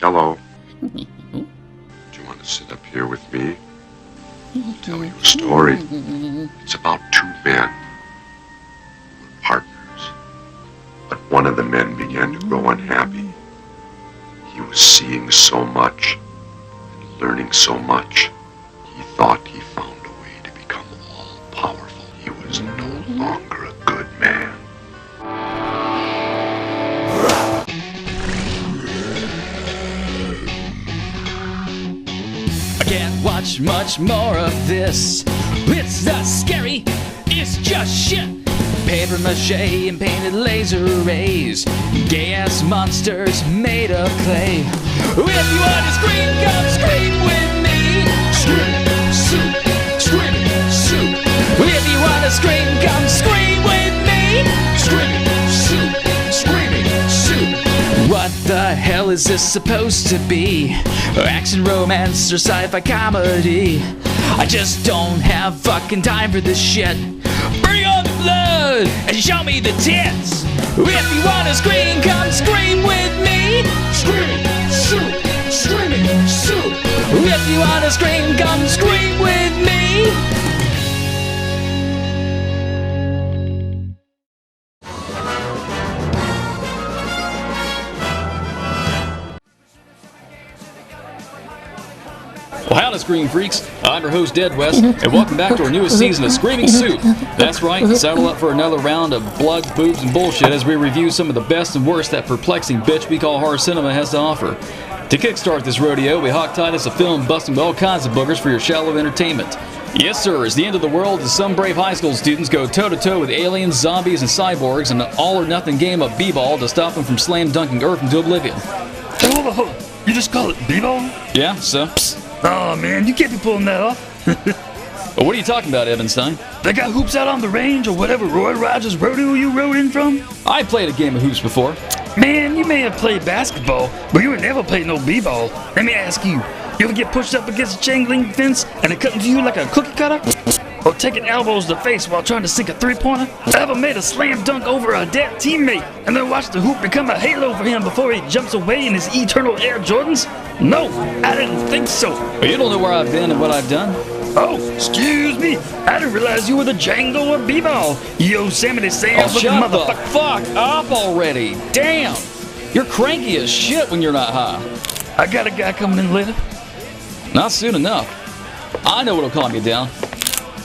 Hello. Do you want to sit up here with me? I'll tell you a story. It's about two men who were partners. But one of the men began to grow unhappy. He was seeing so much and learning so much. He thought he found a way to become all-powerful. He was no longer a good man. Can't watch much more of this. It's not scary, it's just shit. Paper mache and painted laser rays, gay-ass monsters made of clay. If you want to scream, come scream with me. Scream, soup, scream, soup. If you want to scream, come scream with me. Screaming soup, screaming soup. What the hell is this supposed to be? Action, romance, or sci-fi comedy? I just don't have fucking time for this shit. Bring on the blood and show me the tits. If you wanna scream, come scream with me. Scream, soup, screaming soup. If you wanna scream, come scream with me. Well, howdy, Scream Freaks. I'm your host, Dead West, and welcome back to our newest season of Screaming Soup. That's right, saddle up for another round of blood, boobs, and bullshit as we review some of the best and worst that perplexing bitch we call horror cinema has to offer. To kickstart this rodeo, we hog-tied us a film busting all kinds of boogers for your shallow entertainment. Yes, sir, it's the end of the world as some brave high school students go toe-to-toe with aliens, zombies, and cyborgs in an all-or-nothing game of b-ball to stop them from slam-dunking Earth into oblivion. Hey, hold on. You just call it b-ball? Yeah, so? Oh man, you can't be pulling that off. Well, what are you talking about, Evanstein? They got hoops out on the range or whatever Roy Rogers rodeo you rode in from? I played a game of hoops before. Man, you may have played basketball, but you would never play no b-ball. Let me ask you, you ever get pushed up against a chain link fence and it cut into you like a cookie cutter? Or taking elbows to the face while trying to sink a three-pointer? Ever made a slam dunk over a dead teammate and then watched the hoop become a halo for him before he jumps away in his eternal Air Jordans? No, I didn't think so. But you don't know where I've been and what I've done? Oh, excuse me. I didn't realize you were the Django of b-ball. Yosemite Sam looking shut the motherfucker. fuck up already. Damn. You're cranky as shit when you're not high. I got a guy coming in later. Not soon enough. I know what'll calm you down.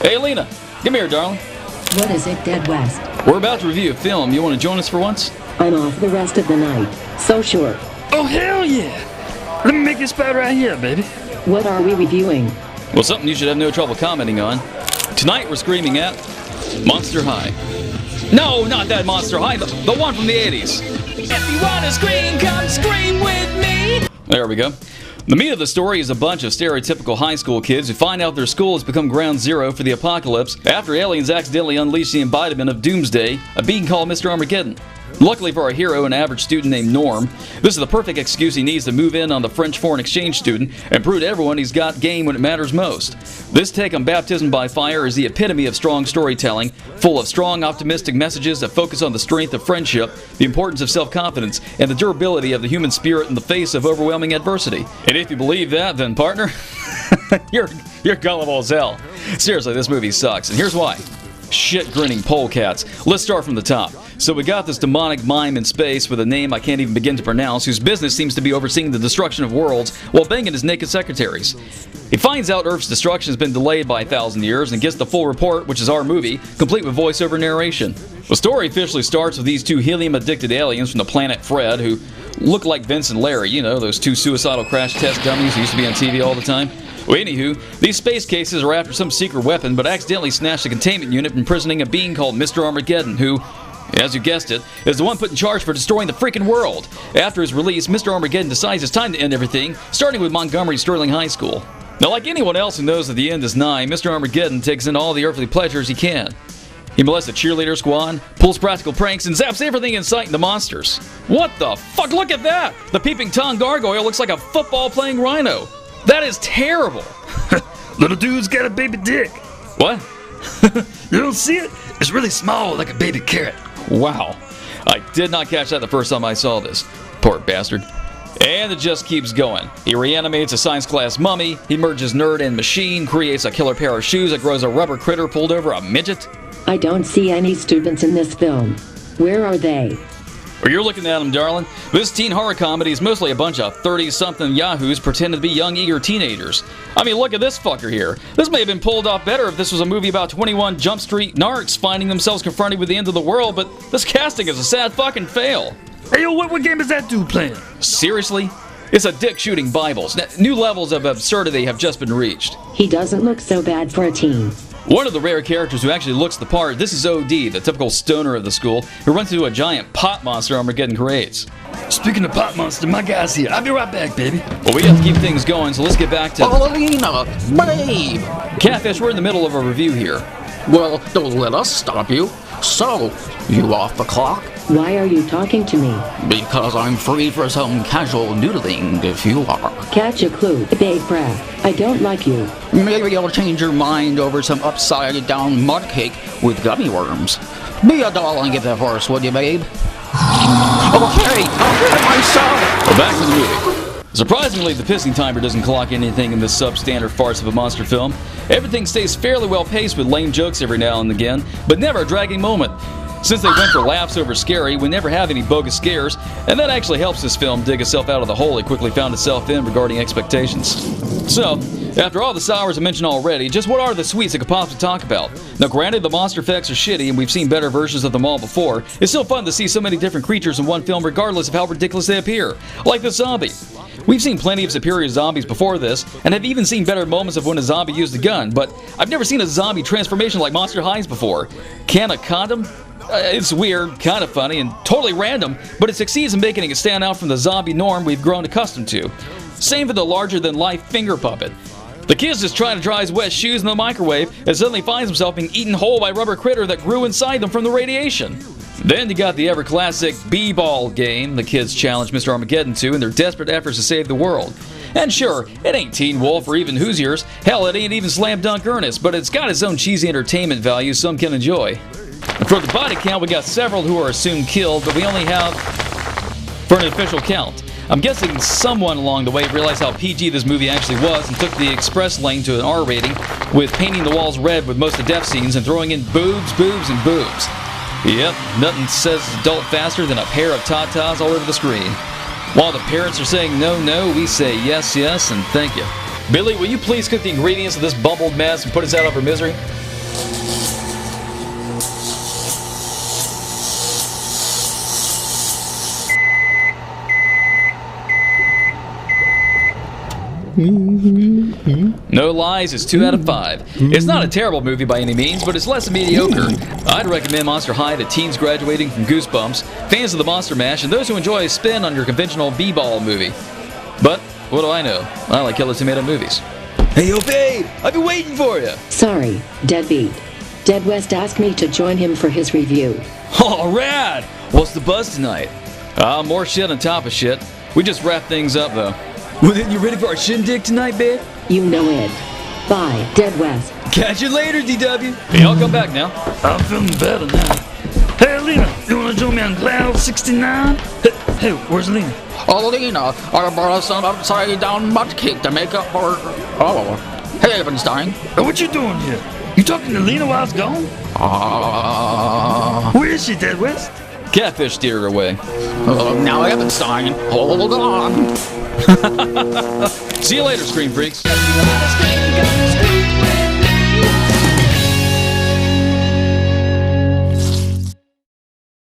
Hey, Lena, come here, darling. What is it, Dead West? We're about to review a film. You want to join us for once? I'm off the rest of the night. So sure. Oh, hell yeah. Let me make this spot right here, baby. What are we reviewing? Well, something you should have no trouble commenting on. Tonight we're screaming at Monster High. No, not that Monster High, the one from the 80s. If you want to scream, come scream with me. There we go. The meat of the story is a bunch of stereotypical high school kids who find out their school has become ground zero for the apocalypse after aliens accidentally unleash the embodiment of Doomsday, a being called Mr. Armageddon. Luckily for our hero, an average student named Norm, this is the perfect excuse he needs to move in on the French foreign exchange student and prove to everyone he's got game when it matters most. This take on Baptism by Fire is the epitome of strong storytelling, full of strong, optimistic messages that focus on the strength of friendship, the importance of self-confidence, and the durability of the human spirit in the face of overwhelming adversity. And if you believe that, then partner, you're gullible as hell. Seriously, this movie sucks, and here's why. Shit-grinning polecats. Let's start from the top. So we got this demonic mime in space with a name I can't even begin to pronounce, whose business seems to be overseeing the destruction of worlds while banging his naked secretaries. He finds out Earth's destruction has been delayed by 1,000 years and gets the full report, which is our movie, complete with voiceover narration. The story officially starts with these two helium-addicted aliens from the planet Fred who look like Vince and Larry, you know, those two suicidal crash test dummies who used to be on TV all the time. Well, anywho, these space cases are after some secret weapon, but accidentally snatched the containment unit imprisoning a being called Mr. Armageddon, who, as you guessed it, is the one put in charge for destroying the freaking world. After his release, Mr. Armageddon decides it's time to end everything, starting with Montgomery Sterling High School. Now, like anyone else who knows that the end is nigh, Mr. Armageddon takes in all the earthly pleasures he can. He molests a cheerleader squad, pulls practical pranks, and zaps everything in sight into monsters. What the fuck? Look at that! The peeping Tom gargoyle looks like a football-playing rhino. That is terrible. Little dude's got a baby dick. What? You don't see it? It's really small, like a baby carrot. Wow. I did not catch that the first time I saw this. Poor bastard. And it just keeps going. He reanimates a science class mummy, he merges nerd and machine, creates a killer pair of shoes that grows a rubber critter pulled over a midget. I don't see any students in this film. Where are they? Or you're looking at them, darling. This teen horror comedy is mostly a bunch of 30-something yahoos pretending to be young, eager teenagers. I mean, look at this fucker here. This may have been pulled off better if this was a movie about 21 Jump Street narcs finding themselves confronted with the end of the world, but this casting is a sad fucking fail. Hey, yo, what game is that dude playing? Seriously? It's a dick shooting Bibles. New levels of absurdity have just been reached. He doesn't look so bad for a teen. One of the rare characters who actually looks the part, this is OD, the typical stoner of the school, who runs into a giant pot monster Armageddon creates. Speaking of pot monster, my guy's here. I'll be right back, baby. Well, we have to keep things going, so let's get back to... Paulina, babe! Catfish, we're in the middle of a review here. Well, don't let us stop you. So, you off the clock? Why are you talking to me? Because I'm free for some casual noodling if you are. Catch a clue, babe breath. I don't like you. Maybe you'll change your mind over some upside-down mud cake with gummy worms. Be a doll and get that horse, would you, babe? Okay, I'll get it myself! Well, back to the movie. Surprisingly, the pissing timer doesn't clock anything in this substandard farce of a monster film. Everything stays fairly well paced with lame jokes every now and again, but never a dragging moment. Since they went for laughs over scary, we never have any bogus scares, and that actually helps this film dig itself out of the hole it quickly found itself in regarding expectations. So, after all the sours I mentioned already, just what are the sweets I could possibly talk about? Now granted, the monster effects are shitty and we've seen better versions of them all before, it's still fun to see so many different creatures in one film regardless of how ridiculous they appear. Like the zombie. We've seen plenty of superior zombies before this, and have even seen better moments of when a zombie used a gun, but I've never seen a zombie transformation like Monster High's before. Can a condom? It's weird, kind of funny, and totally random, but it succeeds in making it stand out from the zombie norm we've grown accustomed to. Same for the larger-than-life finger puppet. The kid's just trying to dry his wet shoes in the microwave and suddenly finds himself being eaten whole by a rubber critter that grew inside them from the radiation. Then you got the ever-classic B-ball game the kids challenge Mr. Armageddon to in their desperate efforts to save the world. And sure, it ain't Teen Wolf or even Hoosiers, hell, it ain't even Slam Dunk Ernest, but it's got its own cheesy entertainment value some can enjoy. For the body count, we got several who are assumed killed, but we only have for an official count. I'm guessing someone along the way realized how PG this movie actually was and took the express lane to an R rating with painting the walls red with most of the death scenes and throwing in boobs, boobs, and boobs. Yep, nothing says adult faster than a pair of tatas all over the screen. While the parents are saying no, no, we say yes, yes, and thank you. Billy, will you please cook the ingredients of this bumbled mess and put us out of our misery? No lies, it's 2 out of 5. It's not a terrible movie by any means, but it's less than mediocre. I'd recommend Monster High to teens graduating from Goosebumps, fans of the Monster Mash, and those who enjoy a spin on your conventional B-ball movie. But what do I know? I like Killer Tomato movies. Hey, yo, babe! I've been waiting for you! Sorry, Deadbeat. Dead West asked me to join him for his review. Oh, rad! What's the buzz tonight? More shit on top of shit. We just wrap things up, though. Well, then, you ready for our shindig tonight, babe? You know it. Bye, Dead West. Catch you later, DW. Hey, I'll come back now. I'm feeling better now. Hey, Alina, you want to join me on Cloud 69? Hey, where's Alina? Alina, I brought some upside-down mud cake to make up for... Oh, hey, Ebenstein. Hey, what you doing here? You talking to Alina while I was gone? Where is she, Dead West? Catfish steered her away. Now, Ebenstein, hold on. See you later, Scream Freaks. Scream,